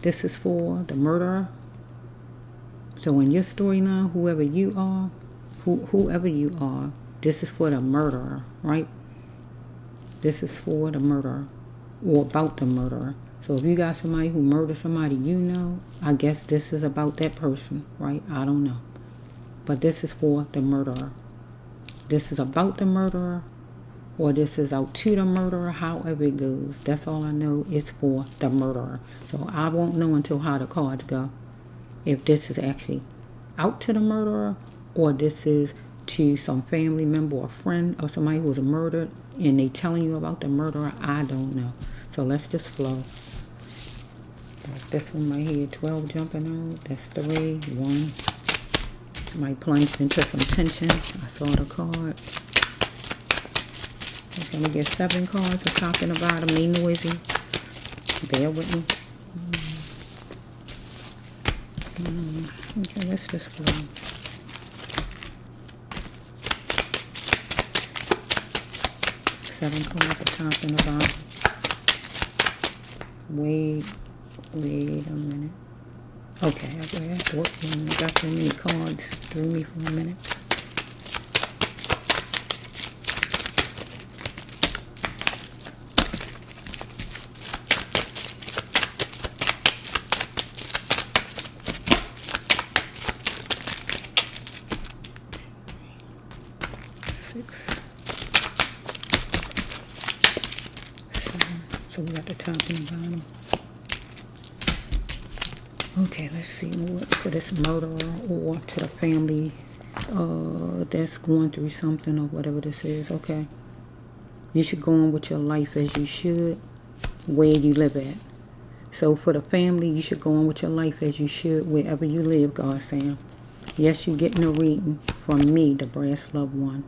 This is for the murderer. So in your storyline, whoever you are, this is for the murderer, right? This is for the murderer or about the murderer. So if you got somebody who murdered somebody you know, I guess this is about that person, right? I don't know. But this is for the murderer. This is about the murderer, or this is out to the murderer, however it goes. That's all I know is for the murderer. So I won't know until how the cards go if this is actually out to the murderer or this is to some family member or friend or somebody who was murdered and they telling you about the murderer. I don't know. So let's just flow. This one right here, 12 jumping out. That's 3, 1. Somebody plunged into some tension. I saw the card. I'm going to get 7 cards. The top and the bottom. Ain't noisy. Bear with me. Okay, let's just flow. Seven cards. The top and the bottom. Wait a minute. Okay, I got so many cards threw me for a minute. So we got the top and the bottom. Okay, let's see what for this murderer or to the family that's going through something or whatever this is. Okay. You should go on with your life as you should, where you live at. So for the family, you should go on with your life as you should, wherever you live, God's saying. Yes, you're getting a reading from me, the brass loved one.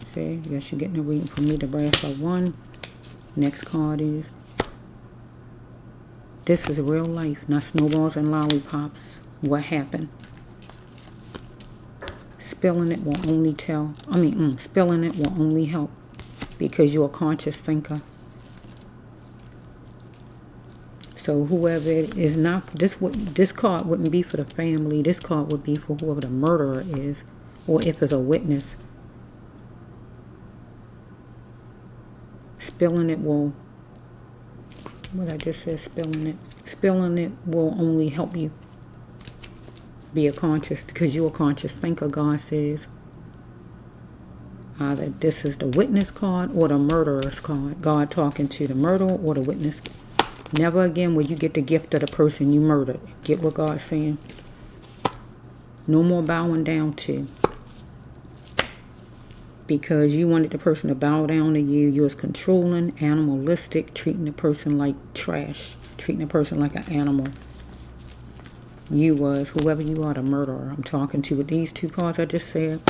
See? Yes, you're getting a reading from me, the brass loved one. Next card is, this is real life, not snowballs and lollipops. What happened? Spilling it will only spilling it will only help because you're a conscious thinker. So whoever it is, not this card wouldn't be for the family. This card would be for whoever the murderer is, or if it's a witness. Spilling it will, what I just said, spilling it will only help you be a conscious, because you're a conscious thinker, God says. Either this is the witness card or the murderer's card. God talking to the murderer or the witness. Never again will you get the gift of the person you murdered. Get what God's saying? No more bowing down to. Because you wanted the person to bow down to you. You was controlling, animalistic, treating the person like trash. Treating the person like an animal. You was, whoever you are, the murderer I'm talking to. With these 2 cards I just said,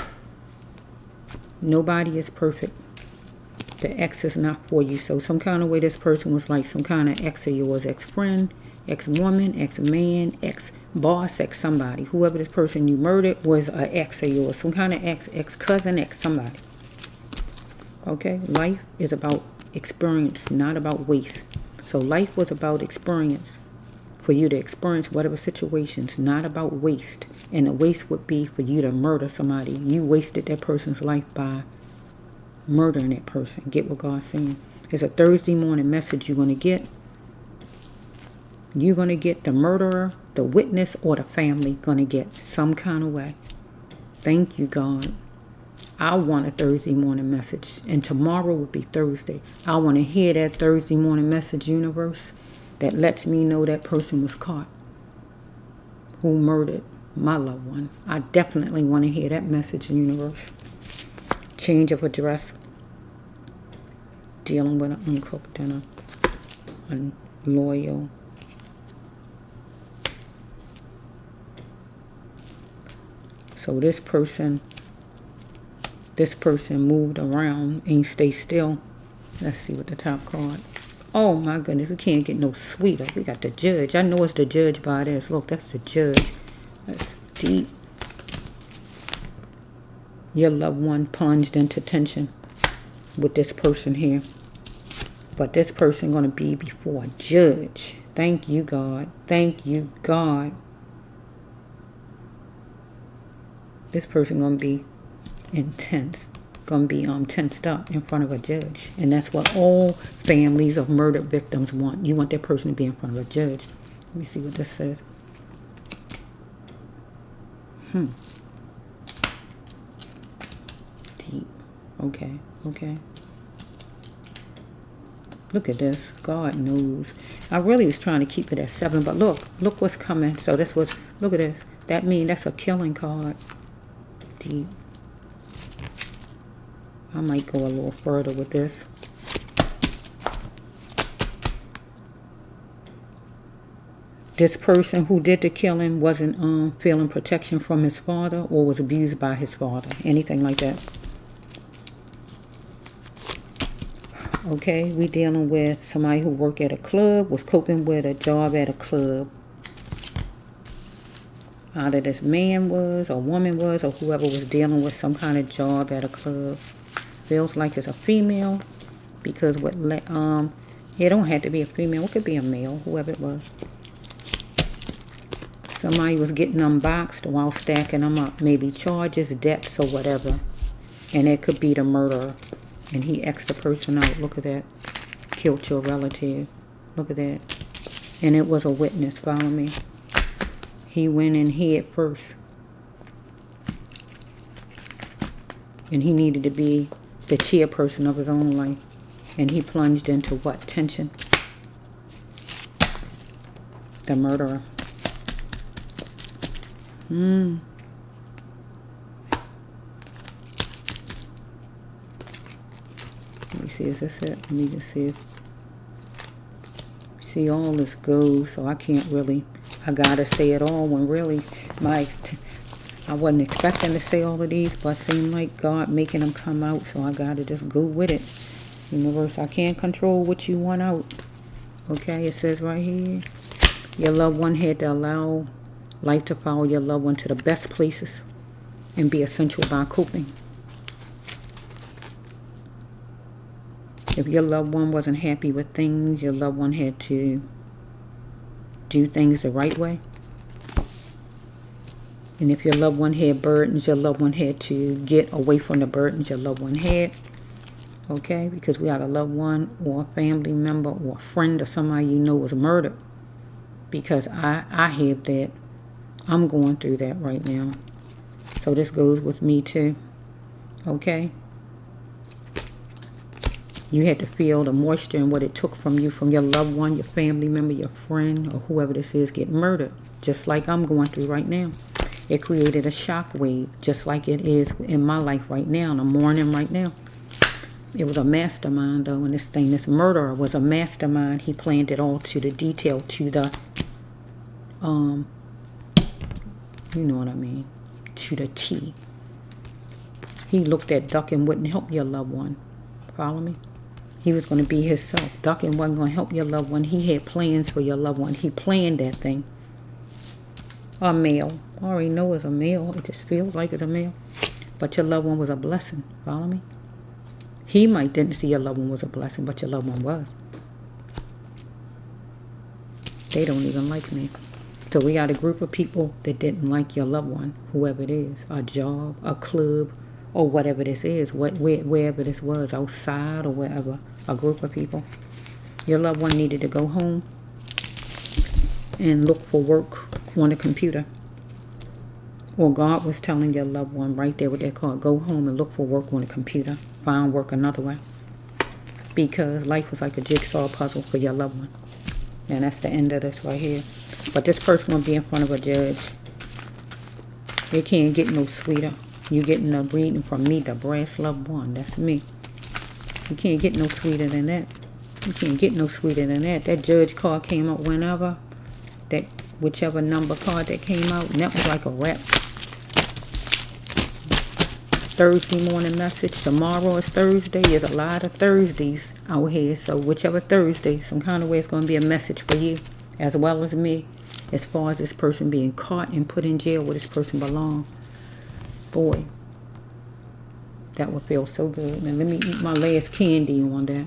nobody is perfect. The ex is not for you. So some kind of way this person was like some kind of ex of yours. Ex-friend, ex-woman, ex-man, ex-boss, ex-somebody. Whoever this person you murdered was an ex of yours. Some kind of ex-cousin, ex-somebody. Okay? Life is about experience, not about waste. So life was about experience. For you to experience whatever situations, not about waste. And the waste would be for you to murder somebody. You wasted that person's life by murdering that person. Get what God's saying? It's a Thursday morning message you're going to get. You're going to get the murderer, the witness, or the family going to get some kind of way. Thank you, God. I want a Thursday morning message. And tomorrow will be Thursday. I want to hear that Thursday morning message, universe, that lets me know that person was caught who murdered my loved one. I definitely want to hear that message, universe. Change of address. Dealing with an uncooked dinner. Unloyal. So this person moved around, ain't stay still. Let's see what the top card. Oh my goodness, we can't get no sweeter. We got the judge. I know it's the judge by this. Look, that's the judge. That's deep. Your loved one plunged into tension with this person here. But this person going to be before a judge. Thank you, God. Thank you, God. This person gonna be intense. Gonna be tensed up in front of a judge. And that's what all families of murdered victims want. You want that person to be in front of a judge. Let me see what this says. Deep. Okay. Look at this. God knows. I really was trying to keep it at 7, but look what's coming. So this was, look at this. That means that's a killing card. Deep. I might go a little further with this. This person who did the killing wasn't feeling protection from his father or was abused by his father. Anything like that. Okay, we dealing with somebody who worked at a club, was coping with a job at a club. Either this man was, or woman was, or whoever was dealing with some kind of job at a club. Feels like it's a female, because what it don't have to be a female. It could be a male, whoever it was. Somebody was getting unboxed while stacking them up. Maybe charges, debts, or whatever. And it could be the murderer. And he X'd the person out. Look at that. Killed your relative. Look at that. And it was a witness. Follow me. He went in head first. And he needed to be the chairperson of his own life. And he plunged into what? Tension. The murderer. Let me see, is this it? Let me just see if... See, all this goes, so I can't really... I gotta say it all when really... I wasn't expecting to say all of these, but it seemed like God making them come out, so I gotta just go with it. Universe, I can't control what you want out. Okay, it says right here... Your loved one had to allow life to follow your loved one to the best places and be essential by coping. If your loved one wasn't happy with things, your loved one had to do things the right way. And if your loved one had burdens, your loved one had to get away from the burdens your loved one had. Okay? Because we had a loved one or a family member or a friend or somebody you know was murdered. Because I have that. I'm going through that right now. So this goes with me too. Okay? You had to feel the moisture and what it took from you, from your loved one, your family member, your friend, or whoever this is, get murdered. Just like I'm going through right now. It created a shock wave, just like it is in my life right now, and I'm mourning right now. It was a mastermind, though, and this murderer was a mastermind. He planned it all to the detail, to the, you know what I mean, to the T. He looked at ducking wouldn't help your loved one. Follow me? He was going to be himself. Ducking wasn't going to help your loved one. He had plans for your loved one. He planned that thing. A male. I already know it's a male. It just feels like it's a male. But your loved one was a blessing. Follow me? He might didn't see your loved one was a blessing, but your loved one was. They don't even like me. So we got a group of people that didn't like your loved one, whoever it is. A job, a club, or whatever this is. Wherever this was, outside or wherever. A group of people. Your loved one needed to go home and look for work on the computer. Or God was telling your loved one right there what they call it, go home and look for work on the computer. Find work another way. Because life was like a jigsaw puzzle for your loved one. And that's the end of this right here. But this person will be in front of a judge. It can't get no sweeter. You getting a reading from me, the brass loved one. That's me. You can't get no sweeter than that. You can't get no sweeter than that. That judge card came out whenever. That whichever number card that came out. And that was like a wrap. Thursday morning message. Tomorrow is Thursday. There's a lot of Thursdays out here. So whichever Thursday, some kind of way it's going to be a message for you. As well as me. As far as this person being caught and put in jail where this person belongs. Boy. That would feel so good. Now let me eat my last candy on that.